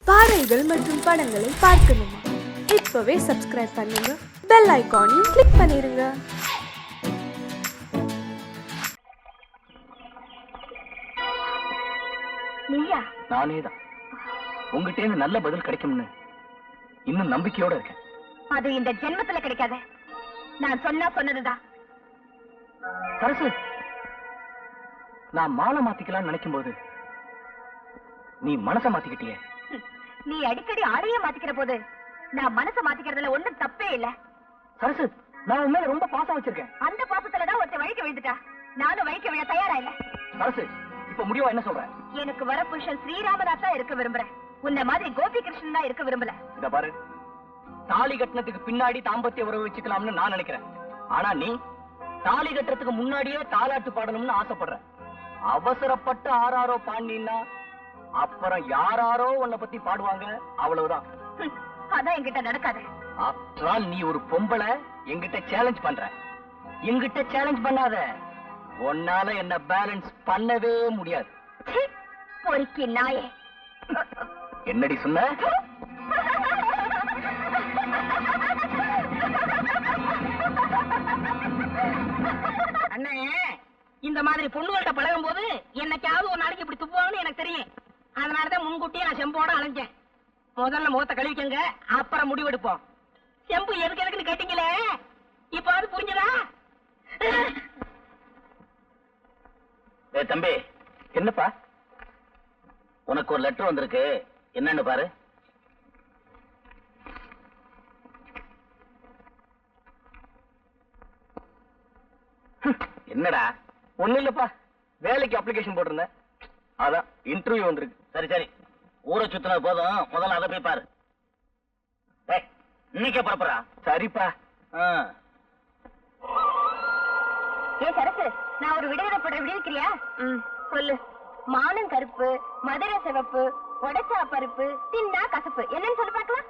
பாடல்கள் மற்றும் படங்களை பார்க்கணுமா? இப்பவே சப்ஸ்கிரைப் பண்ணுங்க, பெல் ஐகானையும் கிளிக் பண்ணிருங்க. நீயா? நானேதான். உங்ககிட்ட இருந்து நல்ல பதில் கிடைக்கும்னு இன்னும் நம்பிக்கையோட இருக்கேன். அது இந்த ஜென்மத்துல கிடைக்காத. நான் சொன்னதுதான். சரசு, நான் மாலை மாத்திக்கலாம்னு நினைக்கும் போது நீ மனச மாத்திக்கிட்டியே. நீ அடிக்கடி ஆடையே மாத்திக்கிற போது நான் மனச மாத்திக்கிறதுல ஒண்ணும் தப்பே இல்ல. சரசு, நான் உன் மேல ரொம்ப பாசம் வச்சிருக்கேன். அந்த பாசத்துலதான் ஒருத்த வழிக்க விழுந்துட்டா. நானும் வழிக்க விழ தயாரா இல்ல. சரசு, இப்ப முடிவா என்ன சொல்ற? எனக்கு வர புருஷன் ஸ்ரீராமதாஸா இருக்க விரும்புறேன். உன்ன மாதிரி கோபி கிருஷ்ணன் தான் இருக்க விரும்பல. இத பாரு, தாலி கட்டினத்துக்கு பின்னாடி தாம்பத்திய உறவு வச்சுக்கலாம்னு நான் நினைக்கிறேன். ஆனா நீ தாலி கட்டுறதுக்கு முன்னாடியே தாலாட்டு பாடணும்னு ஆசைப்படுற. அவசரப்பட்டு ஆறாரோ பாண்டினா அப்புறம் யாராரோ உன்னை பத்தி பாடுவாங்க, அவ்வளவுதான். அதான் என்கிட்ட நடக்காது. ஆஃப்டர் நீ ஒரு பொம்பளை, என்கிட்ட சேலஞ்ச் பண்ற. என்கிட்ட சேலஞ்ச் பண்ணாத, உன்னால என்ன பேலன்ஸ் பண்ணவே முடியாது. பொறுக்கி நாயே. என்னடி சொன்ன? அண்ணே, இந்த மாதிரி பொண்ணுகள்கிட்ட பழகும் போது என்னைக்காவது ஒரு நாளைக்கு இப்படி துப்புவாங்கன்னு எனக்கு தெரியும். அதனாலதான் முன்கூட்டியே நான் செம்போட அலைஞ்சேன். முதல்ல முகத்தை கழுவிக்கங்க, அப்புறம் முடிவெடுப்போம். செம்பு எதுக்குன்னு கேட்டீங்களே, இப்ப அது புரிஞ்சதா? தம்பி, என்னப்பா? உனக்கு ஒரு லெட்டர் வந்திருக்கு, என்னன்னு பாரு. என்னடா? ஒண்ணு இல்லப்பா, வேலைக்கு அப்ளிகேஷன் போட்டிருந்தேன், அதான் இன்டர்வியூ வந்திருக்கு. சரி சரி, ஊரை சுத்தின போதும், முதல்ல அதை போய் பாரு. இன்னைக்கே புறப்படுறா? சரிப்பா. ஏ சரசு, நான் ஒரு விடுதலை போடுற விடுவிக்கிறியா? சொல்லு. மானம் கருப்பு, மதுரை சிவப்பு, உடைச்சா பருப்பு, தின்னா கசப்பு. என்னன்னு சொல்லி பார்க்கலாம்.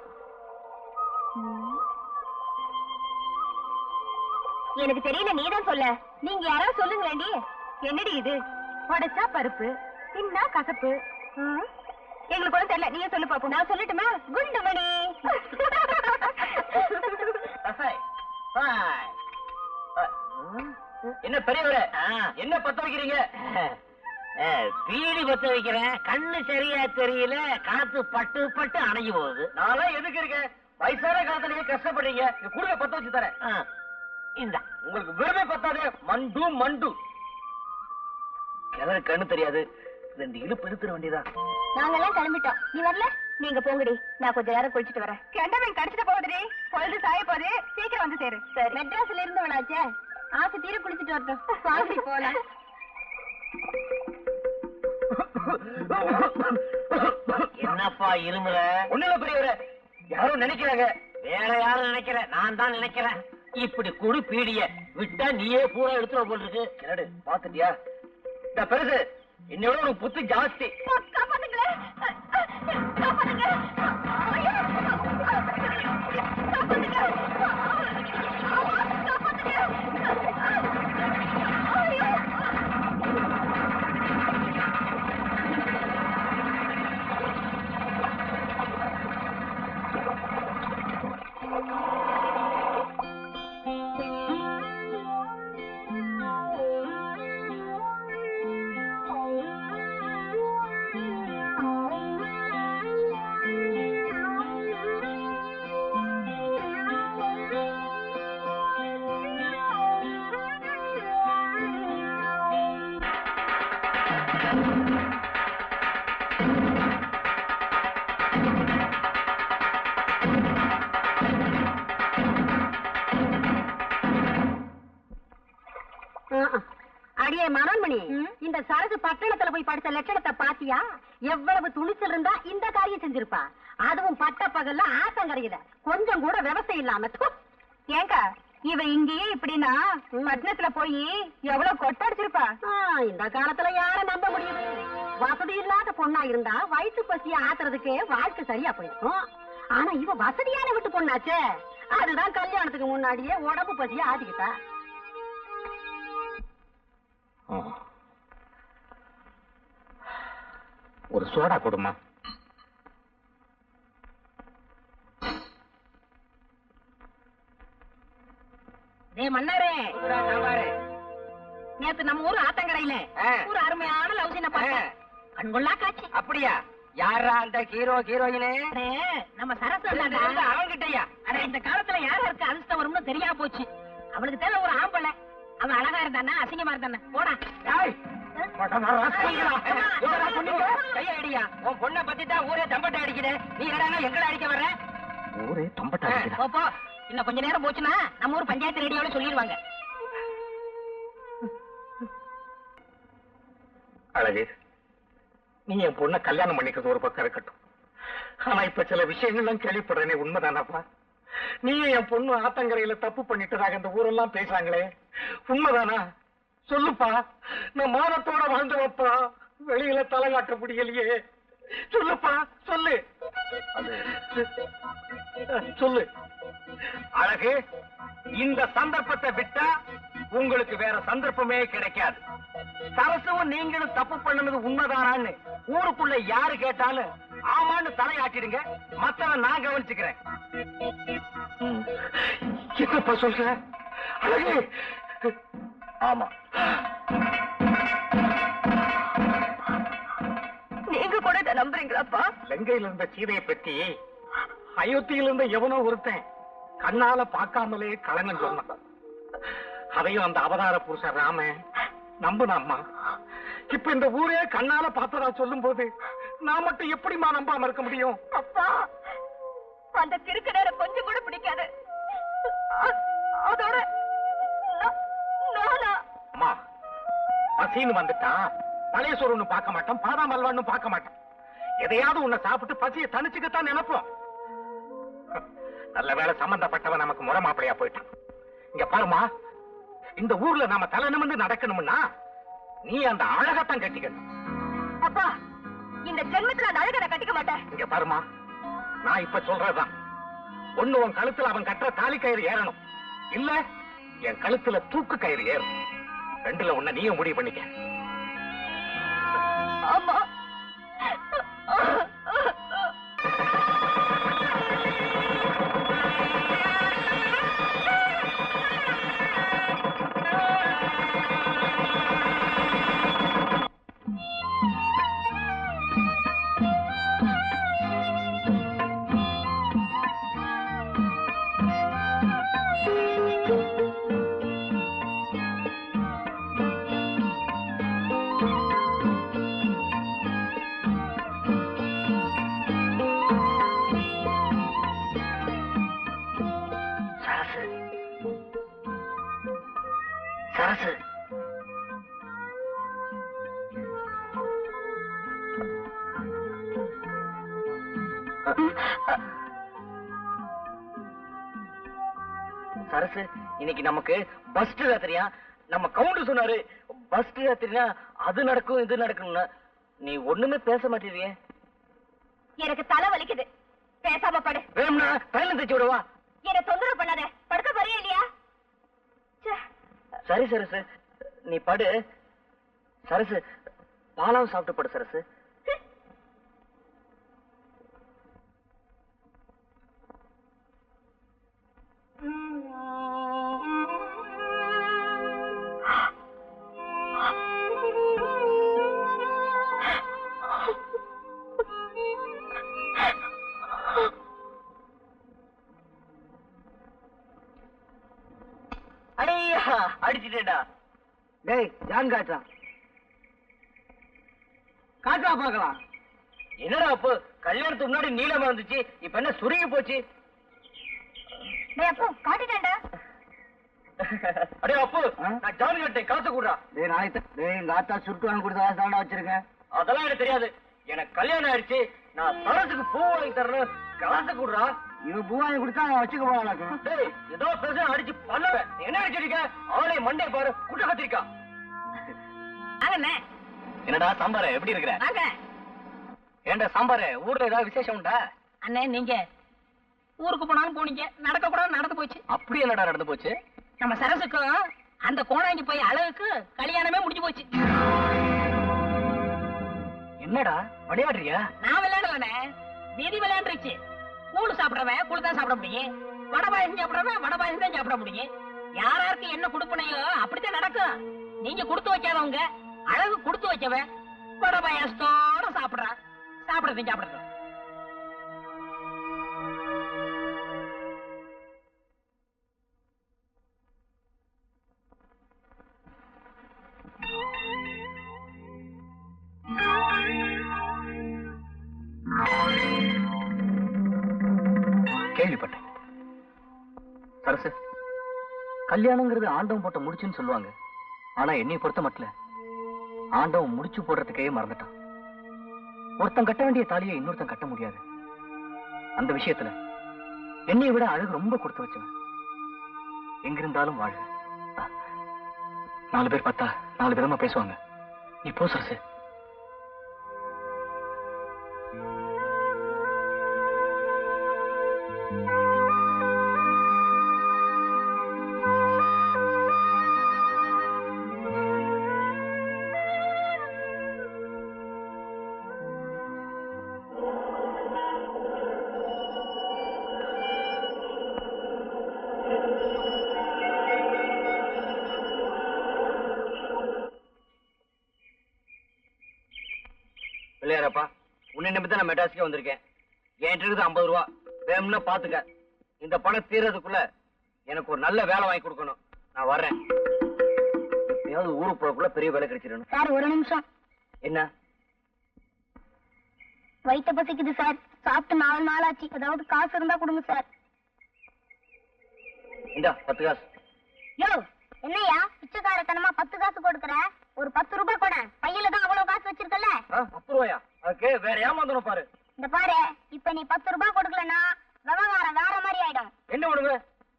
எனக்கு தெரியல, நீதான் சொல்ல. நீங்க யாராவது சொல்லுங்களேண்டி. என்னடி இது? உடைச்சா பருப்பு, தின்னா கசப்பு. எங்களுக்கு ஒன்றும் தெரியல, நீங்க சொல்லு பாப்போம். நான் சொல்லட்டுமா? குண்டுமணி. என்ன பெரியவரே, என்ன பத்த வைக்கிறீங்க? பீடி பத்த வைக்கிறேன். கண்ணு சரியா தெரியல, காத்து பட்டு பட்டு அணைஞ்சு போகுது. நான் எதுக்கு இருக்கேன்? வயசான காலத்துல கஷ்டப்படுறீங்க, குடும்ப பத்த வச்சு தரேன். இந்த உங்களுக்கு வெறுமே பத்தாது, மண்டு மண்டு. கிணறு கண்ணு தெரியாது, ரெண்டு இழுப்பு எடுத்துட வேண்டியதான். நாங்கெல்லாம் கிளம்பிட்டோம், நீ வரல? நீங்க போங்கடி, நான் கொஞ்ச நேரம் குளிச்சுட்டு வரேன். கெண்டவன் கடிச்சிட்டு போகுதுடி, பொழுது சாய போகுது, சீக்கிரம் வந்து சேரு. சரி. மெட்ராஸ்ல இருந்து வளாச்சே, ஆசை தீர குளிச்சுட்டு வரட்டும். வாங்கி போலாம். என்னப்பா இருமுற? ஒண்ணுல பெரியவரே, யாரும் நினைக்கிறாங்க. வேற யாரும் நினைக்கிற, நான் தான் நினைக்கிறேன். இப்படி குடு பீடிய விட்டா நீயே பூரா எடுத்துட போட்டுருக்கு. என்னடு பாத்துட்டியா? இந்த பெருசு என்னோட ஒரு புத்தி ஜாஸ்தி. காப்பாத்துங்களே, காப்பாத்துங்க. ஐயோ, காப்பாத்துங்க. அடியே மனோன்மணி, இந்த சரசு பட்டணத்துல போய் படிச்ச லட்சணத்தை பாத்தியா? எவ்வளவு துணிச்சல் இருந்தா இந்த காரியம் செஞ்சிருப்பா. அதுவும் பட்ட பகல்ல ஆத்தங்கரையில, கொஞ்சம் கூட விவசாயம் இல்லாம. ஏங்கா, இவ இங்கேயே இப்படின்னா பட்டணத்துல போய் எவ்வளவு கொட்டடிச்சிருப்பா. இந்த காலத்துல யார நம்ப முடியுது? வசதி இல்லாத பொண்ணா இருந்தா வயிற்று பசிய ஆத்துறதுக்கே வாழ்க்கை சரியா போயிருக்கும். ஆனா இவ வசதியான விட்டு பொண்ணாச்சே, அதுதான் கல்யாணத்துக்கு முன்னாடியே உடம்பு பசிய ஆட்டிக்கிட்டா. ஒரு சோடா கொடுமா. டேய் மன்னாரே நேத்து நம்ம ஊர் ஆத்தங்கரையில ஒரு அருமையான லவ் சீனை பார்த்தேன். கண்கொள்ளா காட்சி. அப்படியா? யாரா அந்த ஹீரோயினு? அடே, நம்ம சரசு அவங்கிட்டயா? அட இந்த காலத்துல யாருக்கு அதிர்ஷ்டம் வரும்னு தெரியா போச்சு. அவளுக்கு தேவை ஒரு ஆம்பளை. அவன் அழகா இருந்தானா அசிங்கமா இருந்தானா? போடா. கையடியா, உன் பொண்ணை பத்தி தான் ஊரே தம்பட்டை அடிக்குது. நீ என்னடா எங்களை அடிக்க வர்ற? ஊரே தம்பட்டை அடிக்குது. போ இன்னும் கொஞ்ச நேரம் போச்சுன்னா நம்ம ஊர் பஞ்சாயத்து ரேடியோல சொல்லிடுவாங்க. அழகு, நீ என் பொண்ண கல்யாணம் பண்ணிக்கிறது ஒரு பக்கம் இருக்கட்டும். ஆனா இப்ப சில விஷயங்கள்லாம் கேள்விப்படுறேனே, உண்மைதானாப்பா? நீ என் பொண்ணு ஆத்தங்கரையில தப்பு பண்ணிட்டதாக இந்த ஊரெல்லாம் பேசுறாங்களே, உண்மைதானா? சொல்லுப்பா. நான் மானத்தோட வாழ்ந்தவப்பா, வெளியில தலை காட்ட முடியலையே. சொல்லுப்பா, சொல்லு. சொல்லு அழகு. இந்த சந்தர்ப்பத்தை விட்டா உங்களுக்கு வேற சந்தர்ப்பமே கிடைக்காது. சரசுவும் நீங்களும் தப்பு பண்ணது உண்மைதானான்னு ஊருக்குள்ள யாரு கேட்டாலும் ஆமான்னு தலையாட்டிடுங்க. மத்தவன் நான் கவனிச்சுக்கிறேன். என்னப்பா சொல்ற அழகு? ஆமா, நீங்க கூட இதை நம்புறீங்களாப்பா? லங்கையில இருந்த சீதையை பத்தி அயோத்தியில இருந்த எவனோ ஒருத்தன் கண்ணால பார்க்காமலே கலங்கன் சொன்னான். அதையும் அந்த அவதார புருஷன் ராம நம்புனாம்மா. இப்ப இந்த ஊரே கண்ணால பார்த்ததா சொல்லும் போது நான் மட்டும் எப்படிமா நம்பாம இருக்க முடியும்? அப்பா, அந்த கிறுக்கு நேரம் கொஞ்சம் கூட பிடிக்காது. அதோட அம்மா, பசின்னு வந்துட்டான் பழைய சோறுன்னு பார்க்க மாட்டான், பாதாம் அல்வான்னு பார்க்க மாட்டான். எதையாவது உன்னை சாப்பிட்டு பசியை தனிச்சுக்கத்தான் நினைப்போம். நல்ல வேளை சம்பந்தப்பட்டவன் நமக்கு முறை மாப்பிளையா போயிட்டான். இங்க பாருமா, இந்த ஊர்ல நாம தலை நிமிர்ந்து நடக்கணும்னா நீ அந்த அழகத்தான் கட்டிக்கணும். அப்பா, இந்த ஜென்மத்துல அந்த அழகனை கட்டிக்க மாட்டேன். இங்க பாருமா, நான் இப்ப சொல்றதுதான். ஒண்ணு உன் கழுத்துல அவன் கட்டுற தாலி கயிறு ஏறணும், இல்ல என் கழுத்துல தூக்கு கயிறு ஏறும். ரெண்டுல ஒண்ண நீயும் முடிவு பண்ணிக்க. ஆமா. சரசு, சரசு, இன்னைக்கு நமக்கு பஸ்ட் ராத்திரியா? நம்ம கவுண்டர் சொன்னாரு பஸ்ட் ராத்திரினா அது நடக்கும் இது நடக்கும்னு. நீ ஒண்ணுமே பேச மாட்டேறியே. எனக்கு தலை வலிக்குது, பேசாம படு. வேணும்னா தைலம் தைச்சு விடுவா. என்ன தொந்தரவு பண்ணாத, படுக்க போறியா இல்லையா? சரி சரசு, நீ படு. சரசு, பாலாவும் சாப்பிட்டு படு. சரசு, அடிச்சுட்டேடா. டேய் ஜான் காட்டா காட்டா பார்க்கலாம். என்னடா அப்போ கல்யாணத்துக்கு முன்னாடி நீளமா இருந்துச்சு, இப்ப என்ன சுருங்கி போச்சு? அப்போ காட்டிட்டேன்டா. அடே அப்போ, நான் ஜான் கட்டேன், காசு கூடா. டேய் நாய்த்த, டேய் எங்க ஆத்தா சுருட்டு வாங்கி கொடுத்த காசு தாண்டா வச்சிருக்கேன். அதெல்லாம் எனக்கு தெரியாது. எனக்கு கல்யாணம் ஆயிடுச்சு, நான் சரசுக்கு பூ வாங்கி தரணும், காசு கூடா. இவன் பூ வாங்கி கொடுத்தா அவன் வச்சுக்க போவான். டேய், ஏதோ பேச அடிச்சு பண்ணுவேன். என்ன அடிச்சிருக்க? அவளே மண்டே பாரு, குட்ட கத்திரிக்கா. என்னடா சாம்பார, எப்படி இருக்கிற? ஏண்டா சாம்பார, ஊர்ல ஏதாவது விசேஷம் உண்டா? அண்ணே, நீங்க ஊருக்கு போனாலும் போனீங்க, நடக்க கூட நடந்து போச்சு. அப்படி என்னடா நடந்து போச்சு? நம்ம சரசுக்கும் அந்த கோணாங்கி போய் அழகுக்கு கல்யாணமே முடிஞ்சு போச்சு. என்னடா விளையாடுறியா? நான் விளையாடலண்ணே, வீதி விளையாண்டுருச்சு. கூழு சாப்பிடுறவன் கூழு தான் சாப்பிட முடியும், வடை பாயசம் சாப்பிடுறவன் வடை பாயசம் தான் சாப்பிட முடியும். யாராருக்கு என்ன கொடுப்பனையோ அப்படித்தான் நடக்கும். நீங்க கொடுத்து வைக்காதவங்க, அழகு கொடுத்து வைக்கவன் பட பயத்தோட சாப்பிடுறான். சாப்பிடட்டும். கேள்விப்பட்டேன் சரசு, கல்யாணங்கிறது ஆண்டவன் போட்ட முடிச்சுன்னு சொல்லுவாங்க. ஆனா என்னை பொறுத்த மட்டும் ஆண்டவன் முடிச்சு போடுறதுக்கே மறந்துட்டான். ஒருத்தன் கட்ட வேண்டிய தாலியை இன்னொருத்தன் கட்ட முடியாது. அந்த விஷயத்துல என்னை விட அழகு ரொம்ப கொடுத்து வச்சவன். எங்கிருந்தாலும் வாழ்க. 4 பேர் பார்த்தா 4 விதமா பேசுவாங்க. நீ போ சரசு. பிள்ளையாரப்பா, உன்னை நம்பி தான் நான் மெட்ராஸுக்கே வந்திருக்கேன். என்கிட்ட இருக்குது 50 ரூபா. வேணும்னா பாத்துக்க. இந்த பணம் தீர்றதுக்குள்ள எனக்கு ஒரு நல்ல வேலை வாங்கி கொடுக்கணும். நான் வர்றேன். எப்பயாவது ஊருக்கு போறதுக்குள்ள பெரிய வேலை கிடைச்சிடணும். சார் ஒரு நிமிஷம். என்ன? வயிற்ற பசிக்குது சார். சாப்பிட்டு 4 நாள் ஆச்சு. ஏதாவது காசு இருந்தா கொடுங்க சார். இந்தா 10 காசு. யோ என்னையா பிச்சைக்காரத்தனமா 10 காசு கொடுக்கற? ஒரு 10 ரூபாய் கொட. பையில தான் அவ்வளவு காசு வச்சிருக்கல. 10 ரூபாயா? அதுக்கு வேற ஏமாந்தணும் பாரு. இந்த பாரு, இப்ப நீ 10 ரூபாய் கொடுக்கலனா விவகாரம் வேற மாதிரி ஆயிடும். என்ன பண்ணுங்க?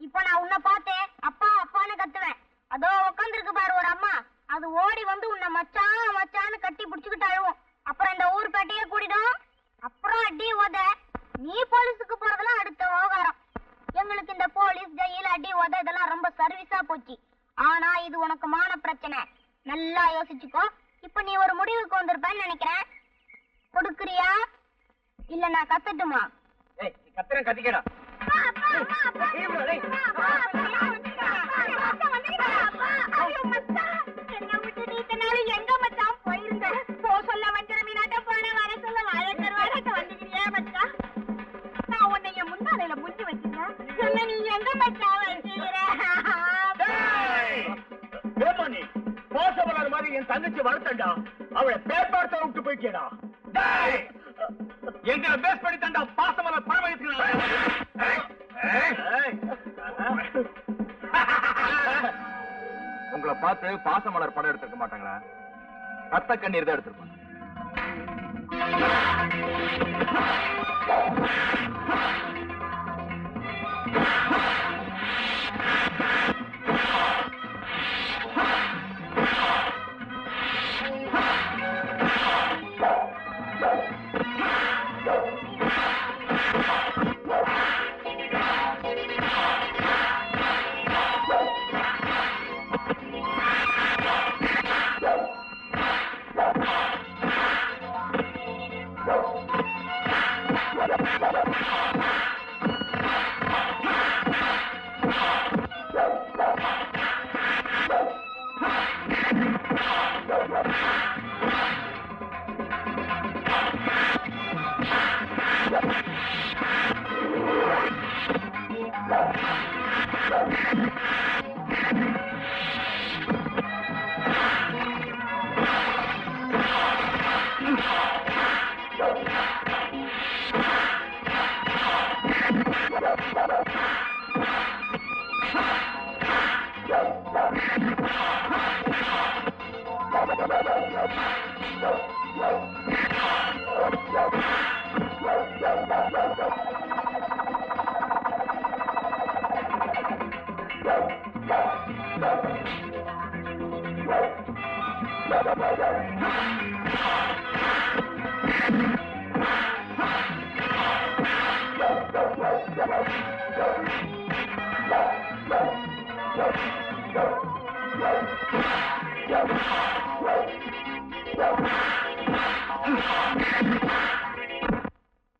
இப்ப நான் உன்னை பார்த்து அப்பா அப்பான்னு கத்துவேன். அதோ உட்காந்துருக்கு பாரு ஒரு அம்மா. அது ஓடி வந்து உன்னை மச்சான் மச்சான்னு கட்டி பிடிச்சுக்கிட்டு அழுவும். அப்புறம் இந்த ஊர் பேட்டையே கூடிடும். அப்புறம் அடி உத. நீ போலீஸுக்கு போறதெல்லாம் அடுத்த விவகாரம். எங்களுக்கு இந்த போலீஸ் ஜெயில் அடி உத இதெல்லாம் ரொம்ப சர்வீஸா போச்சு. ஆனா இது உனக்கு மான பிரச்சனை. நல்லா யோசிச்சுக்கோ. இப்ப நீ ஒரு முடிவுக்கு வந்திருப்பேன்னு நினைக்கிறேன். கொடுக்குறியா இல்ல நான் கத்தட்டுமா? ஏய், நீ கத்துறேன் கத்திக்கடா. எங்க மச்சான் போயிருந்த போ சொல்ல வஞ்சர மீனாட்ட போன வர சொல்ல வாழக்கருவாட வந்துக்கிறியா மச்சான்? நான் உன்னை என் முன்னாலையில முஞ்சி வச்சிருந்தேன். என்ன நீ எங்க மச்சான் வச்சிருக்கிற? நீ மோசமலர் மாதிரி என் தங்கச்சி வளர்த்தண்டா. அவளை பேப்பார்த்த விட்டு போயிட்டேடா. எங்களை பேஸ் பண்ணி தண்டா பாசமலர் பணம் வைக்கிறாங்க. உங்களை பார்த்து பாசமலர் படம் எடுத்திருக்க மாட்டாங்களா? ரத்த கண்ணீர் தான் எடுத்திருப்பாங்க.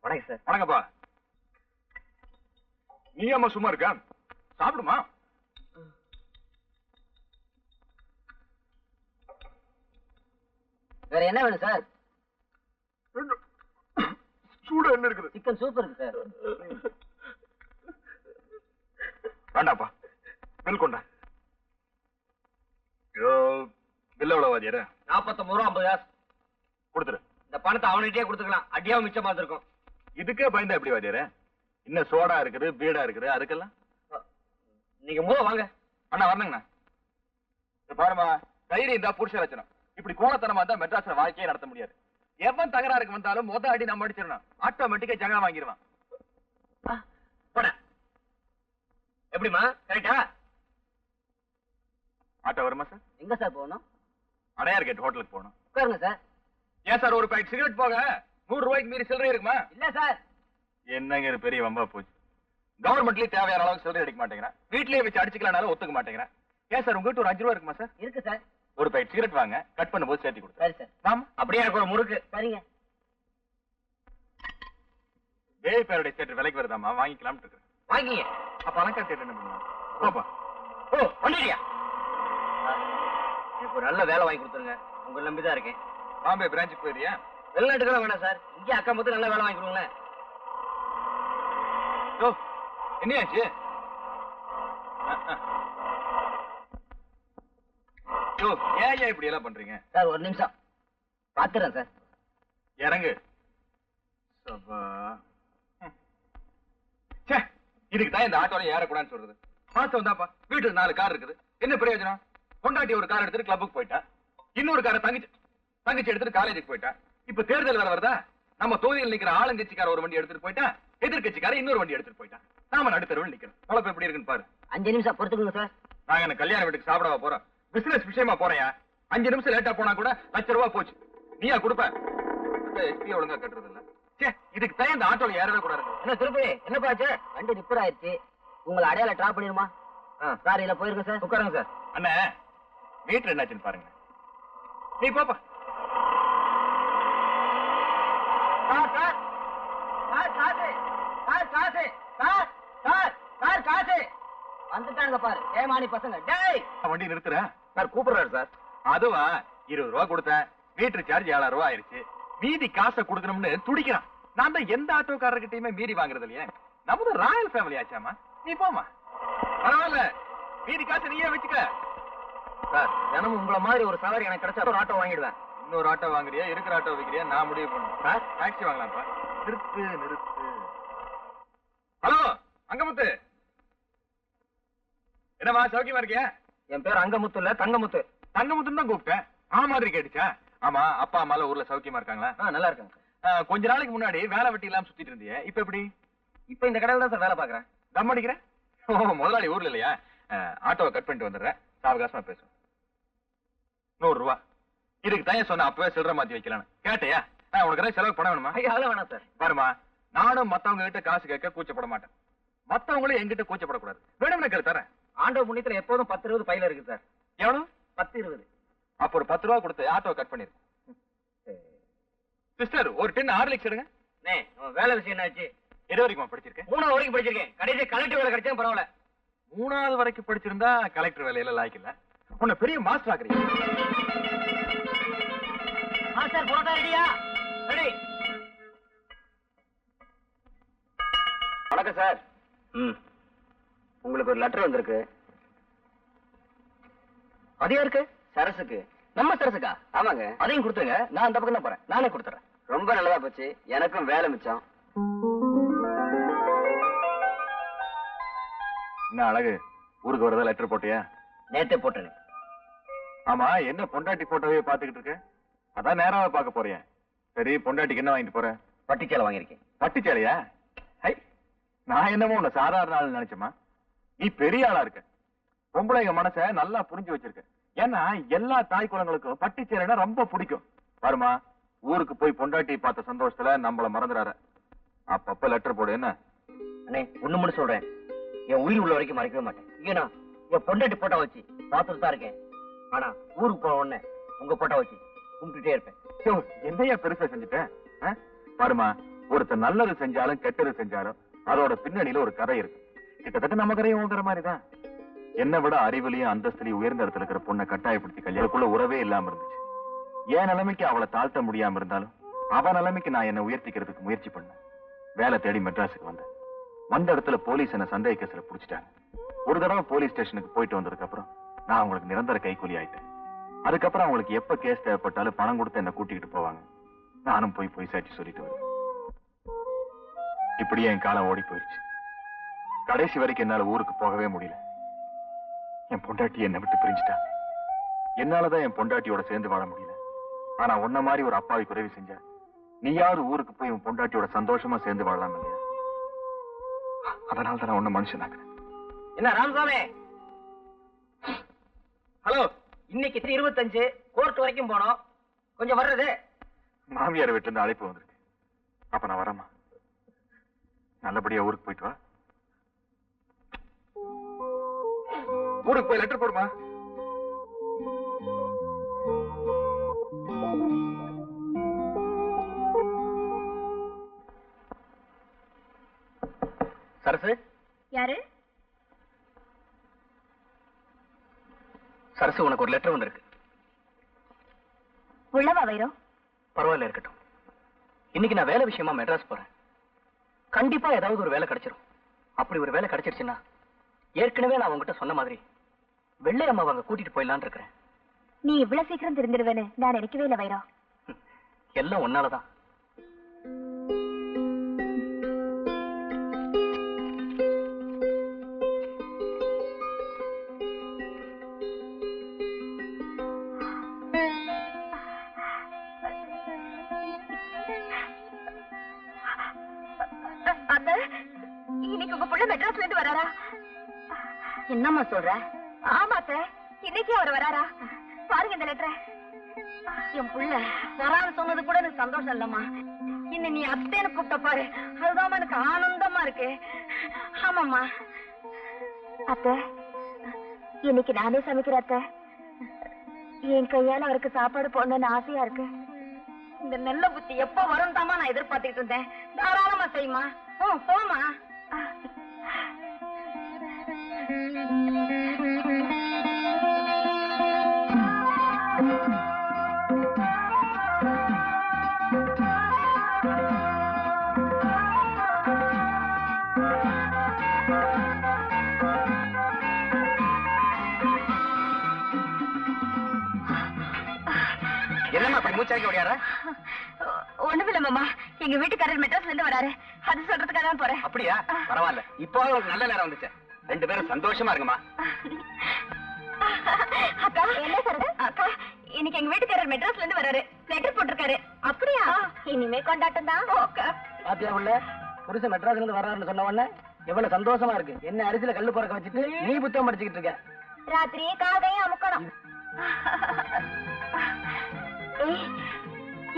வணக்கம் சார். வணக்கப்பா. நீ அம்மா சும்மா இருக்க? சாப்பிடுமா? வேற என்ன வேணும் சார்? சூடா என்ன இருக்குது? சிக்கன் சூப் இருக்கு சார். வேண்டாப்பா, பில் கொண்டா. பில் எவ்வளவு வாதியாரு? 49 ரூபா 50 காசு கொடுத்துரு. இந்த பணத்தை அவனுகிட்டே கொடுத்துக்கலாம், அடியாவும் மிச்சமா இருக்கும். இதுக்கே பயந்தா எப்படி வாதியாரு? இன்னும் சோடா இருக்குது, பீடா இருக்குது, அதுக்கெல்லாம் நீங்க மூவ வாங்க. அண்ணா வரணுங்கண்ணா. பாருமா, தைரியம் தான் புருஷ லட்சணம். இப்படி கோலத்தனமா இருந்தா மெட்ராஸ்ல வாழ்க்கையே நடத்த முடியாது. எவன் தகராறுக்கு வந்தாலும் மொத அடி நம்ம அடிச்சிடணும். ஆட்டோமேட்டிக்கா ஜகா வாங்கிடுவான். போட எப்படிமா? கரெக்டா? ஆட்டோ வருமா சார்? எங்க சார் போகணும்? அடையார் கேட் ஹோட்டலுக்கு போகணும். உட்காருங்க சார். ஏன் சார் ஒரு பாக்கெட் சிகரெட் போக 100 ரூபாய்க்கு மீறி சில்லறை இருக்குமா? இல்ல சார். என்னங்க இது பெரிய வம்பா போச்சு. கவர்மெண்ட்லயே தேவையான அளவுக்கு சில்லறை அடிக்க மாட்டேங்கிறேன். வீட்லயே வச்சு அடிச்சுக்கலாம்னாலும் ஒத்துக்க மாட்டேங்கிறேன். ஏன் சார் உங்ககிட்ட ஒரு 5 ரூபா இருக்குமா சார்? இருக்கு சார். ஒரு பாக்கெட் சிகரெட் வாங்க, கட் பண்ணும்போது சேர்த்து கொடுத்து. சரி சார். ஆமா, அப்படியே எனக்கு ஒரு முறுக்கு. சரிங்க. தேவி பேருடைய தேட்டர் விலைக்கு வருதாமா, வாங்கிக்கலாம்னு இருக்கேன். வாங்கிங்க. அப்ப அலங்கா தேட்டர் என்ன பண்ணுவாங்க? பாப்பா, ஓ பண்ணிட்டியா? எனக்கு ஒரு நல்ல வேலை வாங்கி கொடுத்துருங்க, உங்களை நம்பிதான் இருக்கேன். பாம்பே பிரான்ச்சுக்கு போயிரியா? வெளிநாட்டுக்கு வேணாம் சார், இங்கே அக்கா மொத்தம் நல்ல வேலை வாங்கி கொடுங்களேன். யோ, என்னையாச்சு? யோ, ஏன் இப்படி எல்லாம் பண்றீங்க? சார் ஒரு நிமிஷம் பாத்துறேன் சார். இறங்கு. சபா. ச்சே, இதுக்கு தான் இந்த ஆட்டோல ஏறக்கூடாதுன்னு சொல்றது. மாசம் வந்தாப்பா, வீட்டுல 4 கார் இருக்குது, என்ன பிரயோஜனம்? பொண்டாட்டி ஒரு கார் எடுத்துட்டு கிளப்புக்கு போயிட்டா, இன்னொரு காரை தங்கச்சி எடுத்துட்டு காலேஜுக்கு போயிட்டா. இப்ப தேர்தல் வேற வருதா? நம்ம தொகுதியில் நிக்கிற ஆளுங்கட்சிக்கார ஒரு வண்டி எடுத்துட்டு போயிட்டா, எதிர்கட்சிக்கார இன்னொரு வண்டி எடுத்துட்டு போயிட்டா. நாம நடுத்தருவில் நிக்கிறோம். பொழப்பு எப்படி இருக்குன்னு பாரு. 5 நிமிஷம் பொறுத்துக்குங்க சார். நாங்க என்ன கல்யாண வீட்டுக்கு சாப்பிடவா போறோம்? பிசினஸ் விஷயமா போறேன். 5 நிமிஷம் லேட்டா போனா கூட ₹1,00,000 போச்சு. நீயா கொடுப்ப? எஸ்பி ஒழுங்கா கட்டுறது இல்ல. சே, இதுக்கு தான் இந்த ஆட்டோல ஏறவே கூடாது. என்ன திருப்பி என்ன பாச்சு? வண்டி ரிப்பேர் ஆயிடுச்சு. உங்களை அடையாள டிராப் பண்ணிடுமா? சார் இதுல போயிருங்க சார். உட்காருங்க சார். அண்ணா, வீட்டுல என்னாச்சுன்னு பாருங்க. நீ போப்பா. சார் சார் சார் காசு சார் காசு சார் சார் சார் காசு வந்துட்டாங்க பாரு ஏமானி பசங்க. டேய் வண்டி நிறுத்துற சார் கூப்பிடுறாரு சார். அதுவா? ₹20 கொடுத்தேன், வீட்டு சார்ஜ் ₹7,000 ஆயிருச்சு. மீதி காசை கொடுக்கணும்னு துடிக்கிறான். நான் தான் எந்த ஆட்டோக்காரர்கிட்டயுமே மீறி வாங்குறது இல்லையே. நமது ராயல் ஃபேமிலி ஆச்சாமா. நீ போமா, பரவாயில்ல, மீதி காசை நீயே வச்சுக்க. சார் தினமும் உங்களை மாதிரி ஒரு சவாரி எனக்கு கிடைச்சா ஒரு ஆட்டோ வாங்கிடுவேன். இன்னொரு ஆட்டோ வாங்குறியா, இருக்கிற ஆட்டோ வைக்கிறியா, நான் முடிவு பண்ணும். சார் டாக்ஸி வாங்கலாம்ப்பா. நிறுத்து. ஹலோ அங்கமுத்து, என்னமா சௌக்கியமா இருக்கியா? என் பேர் அங்கமுத்து இல்ல தங்கமுத்து. தங்கமுத்துன்னு தான் கூப்பிட்டேன். மாதிரி கேட்டுச்சா? ஆமா, அப்பா அம்மா ஊர்ல சௌக்கியமா இருக்காங்களா? நல்லா இருக்காங்க. கொஞ்ச நாளைக்கு முன்னாடி வேலை வெட்டி இல்லாம சுத்திட்டு இருந்தியே, இப்ப எப்படி? இப்ப இந்த கடையில தான் சார் வேலை பாக்குறேன். தம் அடிக்கிறேன். ஓ, முதலாளி ஊர்ல இல்லையா? ஆட்டோவை கட் பண்ணிட்டு வந்துடுறேன், சாவகாசமா பேசும். ₹100. இதுக்கு தான் சொன்ன அப்பவே சில்லற மாத்தி வைக்கலான்னு. கேட்டையா? உனக்கு ஏதாவது செலவு பண்ண வேணுமா? ஐயா அதெல்லாம் வேணாம் சார். பாருமா, நானும் மத்தவங்க கிட்ட காசு கேட்க கூச்சப்பட மாட்டேன். மத்தவங்களும் என்கிட்ட கூச்சப்படக்கூடாது. வேணும்னு கேட்டு தரேன். ஆண்டோ புண்ணியத்துல எப்போதும் 10-20 பையில இருக்கு சார். எவ்வளவு? 10-20. அப்ப ஒரு ₹10 கொடுத்து ஆட்டோவை கட் பண்ணிரு. சிஸ்டர், ஒரு டின் ஹார்லிக்ஸ் எடுங்க. வேலை விஷயம் என்னாச்சு? எது வரைக்கும் படிச்சிருக்கேன்? 3வது வரைக்கும் படிச்சிருக்கேன். கடைசி கலெக்டர் வேலை கிடைச்சா பரவாயில்ல. 3வது வரைக்கும் படிச்சிருந்தா கலெக்டர் வேலையில லாய்க்கு இல்ல. உன்னை பெரிய மாஸ்டர் ஆக்குறீங்க. சார் புரோட்டா ரெடியா? ரெடி. வணக்கம் சார். உங்களுக்கு ஒரு லெட்டர் வந்திருக்கு. அது யாருக்கு? சரசுக்கு. நம்ம சரசுக்கா? ஆமாங்க. அதையும் கொடுத்துங்க, நான் அந்த பக்கம் தான் போறேன். நானே கொடுத்துறேன். ரொம்ப நல்லதா போச்சு, எனக்கும் வேலை மிச்சம். என்ன அழகு, ஊருக்கு வரதா லெட்டர் போட்டியா? நேத்தே போட்டேன். ஆமா, என்ன பொண்டாட்டி போட்டோவே பாத்துக்கிட்டு இருக்க? அதான் நேராவே பார்க்க போறேன். சரி, பொண்டாட்டிக்கு என்ன வாங்கிட்டு போற? பட்டுச்சேலை வாங்கியிருக்கேன். பட்டுச்சேலையா? ஹை, நான் என்னமோ உன்னை சாதாரண ஆள் நினைச்சமா. நீ பெரிய ஆளா இருக்க. பொம்பளைங்க மனச நல்லா புரிஞ்சு வச்சிருக்க. ஏன்னா எல்லா தாய் குலங்களுக்கும் பட்டுச்சேலைனா ரொம்ப பிடிக்கும். வருமா, ஊருக்கு போய் பொண்டாட்டி பார்த்த சந்தோஷத்துல நம்மள மறந்துறாரு. அப்பப்ப லெட்டர் போடு. என்ன அண்ணே, ஒண்ணு மட்டும் சொல்றேன், என் உயிர் உள்ள வரைக்கும் மறைக்கவே மாட்டேன். ஏன்னா என் பொண்டாட்டி போட்டோ வச்சு பார்த்துட்டு தான் இருக்கேன். ஆனா ஊருக்கு போன உடனே உங்க போட்டோ வச்சு கும்பிட்டுட்டே இருப்பேன். என்னையா பெருசா செஞ்சுட்டேன்? வருமா, ஒருத்தர் நல்லது செஞ்சாலும் கெட்டது செஞ்சாலும் அதோட பின்னணியில ஒரு கதை இருக்கு. கிட்டத்தட்ட நம்ம கதையும் உங்கிற மாதிரிதான். என்னை விட அறிவிலையும் அந்தஸ்திலையும் உயர்ந்த இடத்துல இருக்கிற பொண்ணை கட்டாயப்படுத்தி கல்யாணத்துக்குள்ள உறவே இல்லாம இருந்துச்சு. என் நிலைமைக்கு அவளை தாழ்த்த முடியாம இருந்தாலும் அவ நிலைமைக்கு நான் என்ன உயர்த்திக்கிறதுக்கு முயற்சி பண்ணேன். வேலை தேடி மெட்ராஸுக்கு வந்தேன். வந்த இடத்துல போலீஸ் என்ன சந்தேக கேஸ்ல புடிச்சிட்டாங்க. ஒரு தடவை போலீஸ் ஸ்டேஷனுக்கு போயிட்டு வந்ததுக்கு அப்புறம் நான் அவங்களுக்கு நிரந்தர கைக்கூலி ஆயிட்டேன். அதுக்கப்புறம் அவங்களுக்கு எப்ப கேஸ் தேவைப்பட்டாலும் பணம் கொடுத்து என்ன கூட்டிக்கிட்டு போவாங்க. நானும் போய் சாட்சி சொல்லிட்டு வருவேன். இப்படியே என் காலம் ஓடி போயிடுச்சு. கடைசி வரைக்கும் என்னால ஊருக்கு போகவே முடியல. என் பொண்டாட்டி என்னை விட்டு பிரிஞ்சுட்டா. என்னாலதான் என் பொண்டாட்டியோட சேர்ந்து வாழ முடியல. ஆனா உன்ன மாதிரி ஒரு அப்பாவிக்கு உதவி செஞ்ச நீயாவது ஊருக்கு போய் உன் பொண்டாட்டியோட சந்தோஷமா சேர்ந்து வாழலாம் இல்லையா? அதனால தான் நான் உன்ன மனுஷனாக்குறேன். என்ன ராமசாமி? ஹலோ, இன்னைக்கு 25 கோர்ட் வரைக்கும் போனோம். கொஞ்சம் வர்றது. மாமியார் வீட்டுல இருந்து அழைப்பு வந்திருக்கு. அப்ப நான் வரேம்மா. நல்லபடியா ஊருக்கு போயிட்டு வா. ஊருக்கு போய் லெட்டர் போடுமா. சரசு? யாரு? சரசு, உனக்கு ஒரு லெட்டர் வந்திருக்கு. உள்ளவா வைரம்? பரவாயில்ல, இருக்கட்டும். இன்னைக்கு நான் வேலை விஷயமா மெட்ராஸ் போறேன். கண்டிப்பா ஏதாவது ஒரு வேலை கிடைச்சிடும். அப்படி ஒரு வேலை கிடைச்சிருச்சுன்னா ஏற்கனவே நான் உங்ககிட்ட சொன்ன மாதிரி வெள்ளை அம்மாவை அங்க கூட்டிட்டு போயிடலான்னு இருக்கிறேன். நீ இவ்வளவு சீக்கிரம் திரும்பிடுவேன்னு நான் நினைக்கவே இல்லை வைரம். எல்லாம் உன்னாலதான். இன்னைக்கு உங்க புள்ள மெட்ராஸ்ல இருந்து வராரா? என்னம்மா சொல்ற? ஆமாத்த, இன்னைக்கு அவர் வராரா? பாருங்க இந்த லெட்டரை. என் புள்ள வரான்னு சொன்னது கூட எனக்கு சந்தோஷம் இல்லம்மா. இன்னும் நீ அத்தேன்னு கூப்பிட்ட பாரு, அதுதான் எனக்கு ஆனந்தமா இருக்கு. ஆமாம்மா. அத்தை, இன்னைக்கு நானே சமைக்கிறேன் அத்தை. என் கையால அவருக்கு சாப்பாடு போடணும்னு ஆசையா இருக்கு. இந்த நெல்ல புத்தி எப்ப வரும் தாமா நான் எதிர்பார்த்துக்கிட்டு இருந்தேன். தாராளமா செய்யுமா. போமா. என்னம்மா அப்படி மூச்சாக்கி ஓடியார? ஒண்ணுமில்ல மாமா, எங்க வீட்டுக்காரர் மெட்ராஸ்ல இருந்து வராரு. அது சொல்றதுக்காக தான் போறேன். அப்படியா? பரவாயில்ல, இப்போ உங்களுக்கு நல்ல நேரம் வந்துச்சு. 2 பேரும் சந்தோஷமா இருங்கம்மா. அக்கா, என்ன சொல்ற? அக்கா, இன்னைக்கு எங்க வீட்டுக்காரர் மெட்ராஸ்ல இருந்து வராரு. லெட்டர் போட்டிருக்காரு. அப்படியா? இனிமே கொண்டாட்டம் தான். பாத்தியா உள்ள புருஷன் மெட்ராஸ்ல இருந்து வர்றாருன்னு சொன்ன உடனே எவ்வளவு சந்தோஷமா இருக்கு. என்ன அரிசியில கல்லு பறக்க வச்சுட்டு நீ புத்தகம் படிச்சுக்கிட்டு இருக்க. ராத்திரி காதையும் அமுக்கணும்.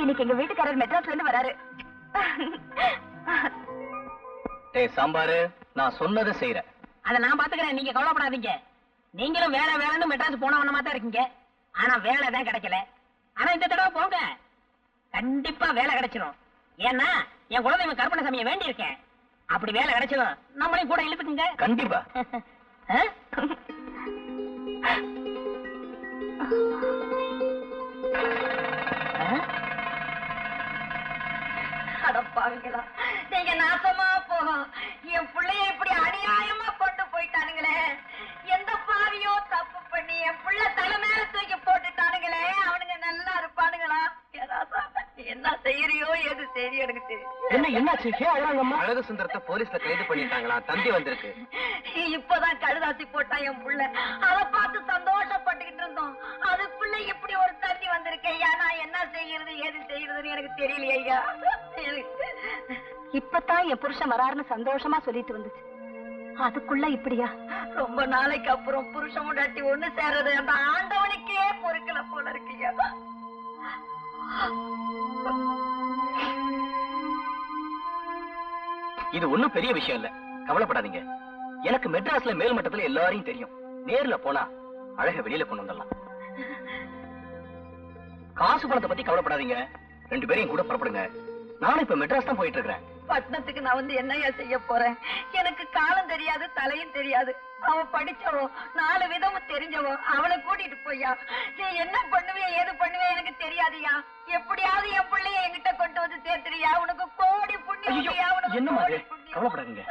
இன்னைக்கு எங்க வீட்டுக்காரர் மெட்ராஸ்ல இருந்து வராரு. டேய் சாம்பாரு, நான் சொன்னதை செய்யறேன். அதை நான் பாத்துக்கிறேன், நீங்க கவலைப்படாதீங்க. நீங்களும் வேலை வேலைன்னு மெட்ராஸ் போனவனமா தான் இருக்கீங்க. ஆனா வேலை தான் கிடைக்கல. ஆனா இந்த தடவை போங்க, கண்டிப்பா வேலை கிடைச்சிடும். ஏன்னா என் குலதெய்வம் கருப்பண சாமியை வேண்டி இருக்கேன். அப்படி வேலை கிடைச்சிடும், நம்மளையும் கூட இழுத்துக்குங்க. கண்டிப்பா. அடப்பாவிங்களா, நீங்க நாசமா போகும். என் பிள்ளைய இப்படி அநியாயமா கொண்டு போயிட்டானுங்களே. எந்த பாவியோ தப்பு பண்ணி என் பிள்ளை தலை மேல தூக்கி போட்டுட்டானுங்களே. அவனுங்க நல்லா இருப்பானுங்களா? என்ன செய்யறியோ எது செய்யறியோ எனக்கு தெரியும். என்னாச்சு? அழகு சுந்தரத்தை போலீஸ்ல கைது பண்ணிட்டாங்களா? தந்தி வந்திருக்கு. இப்பதான் கழுதாசி போட்டான் என் புள்ள. அதை பார்த்து சந்தோஷப்பட்டுக்கிட்டு இருந்தோம். அதுக்குள்ள இப்படி ஒரு தண்ணி வந்திருக்கேன். நான் என்ன செய்யறது ஏது செய்யறதுன்னு எனக்கு தெரியலையா. இப்பதான் என் புருஷன் வராருன்னு சந்தோஷமா சொல்லிட்டு வந்துச்சு. அதுக்குள்ள இப்படியா? ரொம்ப நாளைக்கு அப்புறம் புருஷன் முன்னாடி ஒண்ணு சேர்றது அந்த ஆண்டவனுக்கே பொறுக்கல போல இருக்கியா. இது ஒண்ணும் பெரிய விஷயம் இல்ல, கவலைப்படாதீங்க. எனக்கு மெட்ராஸ்ல மேல் மட்டத்துல எல்லாரையும் தெரியும். நேர்ல போனா அழக வெளியில கொண்டு வந்துடலாம். காசு பணத்தை பத்தி கவலைப்படாதீங்க. 2 பேரையும் கூட புறப்படுங்க. நானும் இப்ப மெட்ராஸ் தான் போயிட்டு இருக்கிறேன். பட்டணத்துக்கு நான் வந்து என்னையா செய்ய போறேன்? எனக்கு காலம் தெரியாது, தலையும் தெரியாது. அவ படிச்சவோ, 4 விதமும் தெரிஞ்சவோ. அவளை கூட்டிட்டு போய்யா. நீ என்ன பண்ணுவியா, ஏது பண்ணுவியா எனக்கு தெரியாதுயா. எப்படியாவது என் பிள்ளைய என்கிட்ட கொண்டு வந்து சேர்த்துறியா? உனக்கு கோடி புண்ணியா, உனக்கு என்னமா கோடி புண்ணியம். கவலைப்படாதீங்க.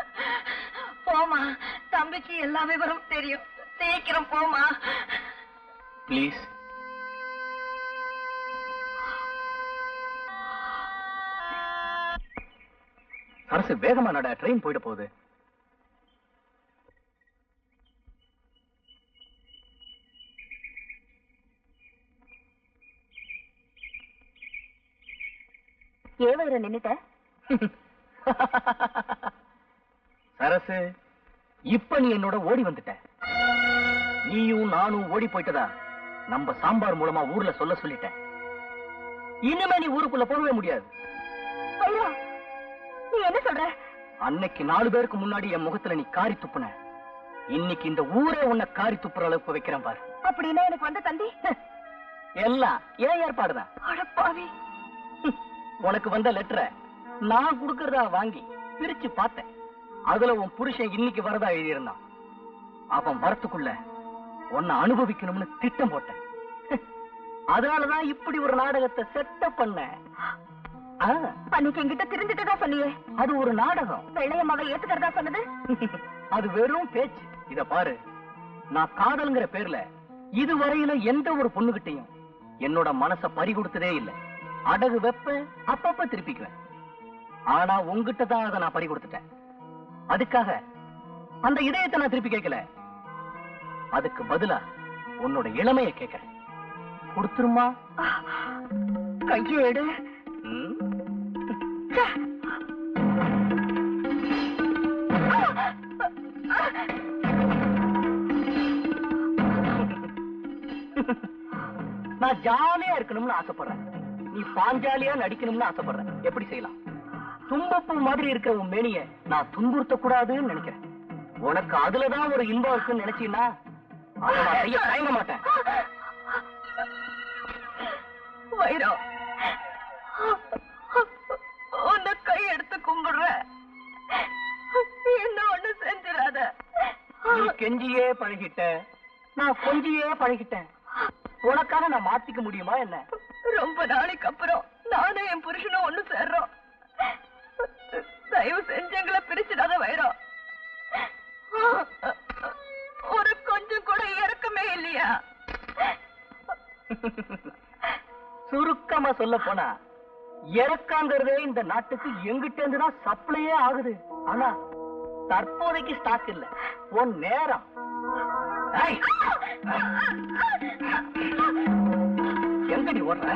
போமா, தம்பிக்கு எல்லா விவரம் தெரியும். சீக்கிரம் போமா. ப்ளீஸ். அரசு வேகமா நட, ட்ரெயின் போயிட போகுது. ஏன் நின்னுட்ட? சரசு, இப்ப நீ என்னோட ஓடி வந்துட்ட. நீயும் நானும் ஓடி போயிட்டதா நம்ம சாம்பார் மூலமா ஊர்ல சொல்லிட்டேன். இனிமே நீ ஊருக்குள்ள போகவே முடியாது. நீ என்ன சொல்ற? அன்னைக்கு 4 பேருக்கு முன்னாடி என் முகத்துல நீ காரி துப்புன. இன்னைக்கு இந்த ஊரே உன்னை காரி துப்புற அளவுக்கு வைக்கிறேன் பாரு. அப்படின்னா எனக்கு வந்த தந்தி எல்லாம் ஏன் ஏற்பாடுதான். அடப்பாவி. உனக்கு வந்த லெட்டரை நான் குடுக்கறதா வாங்கி பிரிச்சு பார்த்தேன். அதுல உன் புருஷன் இன்னைக்கு வரதா எழுதியிருந்தான். அவன் வரத்துக்குள்ள உன்னை அனுபவிக்கணும்னு திட்டம் போட்டேன். அதனாலதான் இப்படி ஒரு நாடகத்தை செட்டப் பண்ண. அன்னைக்கு என்கிட்ட திருந்துட்டுதான் சொன்னியே. அது ஒரு நாடகம். வெள்ளையம்மாவை ஏத்துக்கிறதா சொன்னது அது வெறும் பேச்சு. இத பாரு, நான் காதல்ங்கிற பேர்ல இதுவரையில எந்த ஒரு பொண்ணுகிட்டையும் என்னோட மனச பறி கொடுத்ததே இல்லை. அடகு வெப்ப அப்பப்ப திருப்பிக்குவேன். ஆனா உங்ககிட்ட தான் அதை நான் பறி கொடுத்துட்டேன். அதுக்காக அந்த இதயத்தை நான் திருப்பி கேட்கல. அதுக்கு பதிலா உன்னோட இளமைய கேட்கிறேன். கொடுத்துருமா? கையேடு. நான் ஜாலியா இருக்கணும்னு ஆசைப்படுறேன். நீ பாஞ்சாலியா நடிக்கணும்னு ஆசைப்படுறேன். எப்படி செய்யலாம்? தும்பப்பூ மாதிரி இருக்கிற உன் மேனிய நான் துன்புறுத்த கூடாதுன்னு நினைக்கிறேன். உனக்கு அதுலதான் ஒரு இன்பம் இருக்குன்னு நினைச்சீன்னா அதை நான் செய்ய தயங்க மாட்டேன். வைரம், உன்னை கை எடுத்து கும்பிடுற. என்ன ஒண்ணு செஞ்சிடாத. நீ கெஞ்சியே பழகிட்ட, நான் கொஞ்சியே பழகிட்டேன். உனக்காக நான் மாத்திக்க முடியுமா என்ன? ரொம்ப நாளைக்கு அப்புறம் நானும் என் புருஷனும் ஒண்ணு சேர்றோம். தயவு செஞ்சு எங்களை பிரிச்சிடாத வைரம். ஒரு கொஞ்சம் கூட இறக்கமே இல்லையா? சுருக்கமா சொல்ல போனா இறக்காங்கிறதே இந்த நாட்டுக்கு எங்கிட்ட இருந்துதான் சப்ளையே ஆகுது. ஆனா தற்போதைக்கு ஸ்டாக் இல்ல. உன் நேரம் எங்கடி ஓடுற?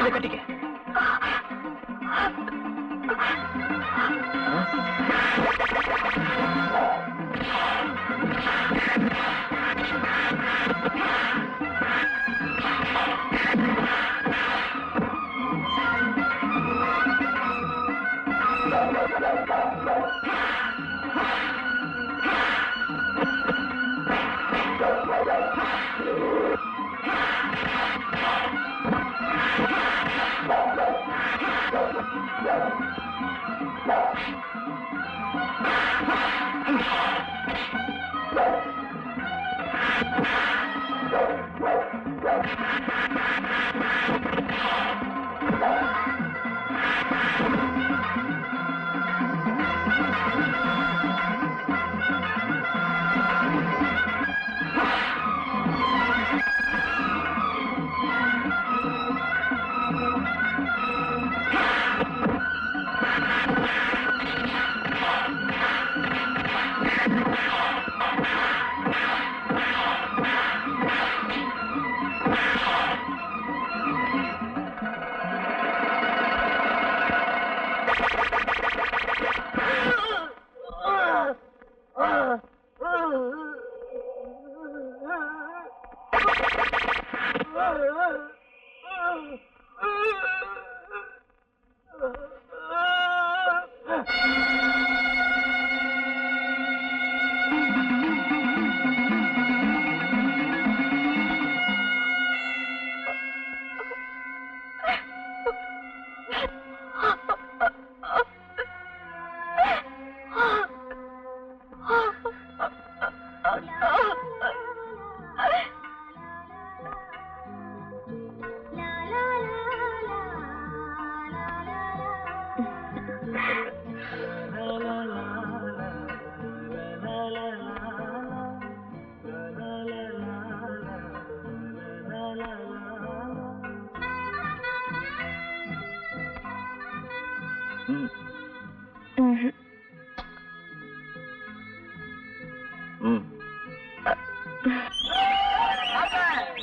இதை கட்டிக்க.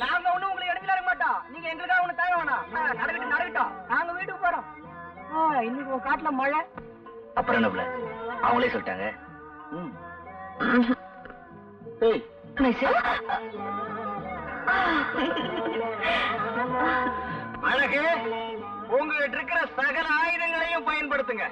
நாங்க ஒண்ணும் உங்களுக்கு எடுத்துட்டு இருக்க மாட்டோம். நீங்க எங்களுக்காக ஒண்ணு தேவை வேணாம். நடக்கட்டும். நாங்க வீட்டுக்கு போறோம். இன்னைக்கு உன் காட்டுல மழை. அப்புறம் என்ன பிள்ளை? அவங்களே சொல்லிட்டாங்க. அழகு, உங்ககிட்ட இருக்கிற சகல ஆயுதங்களையும் பயன்படுத்துங்க.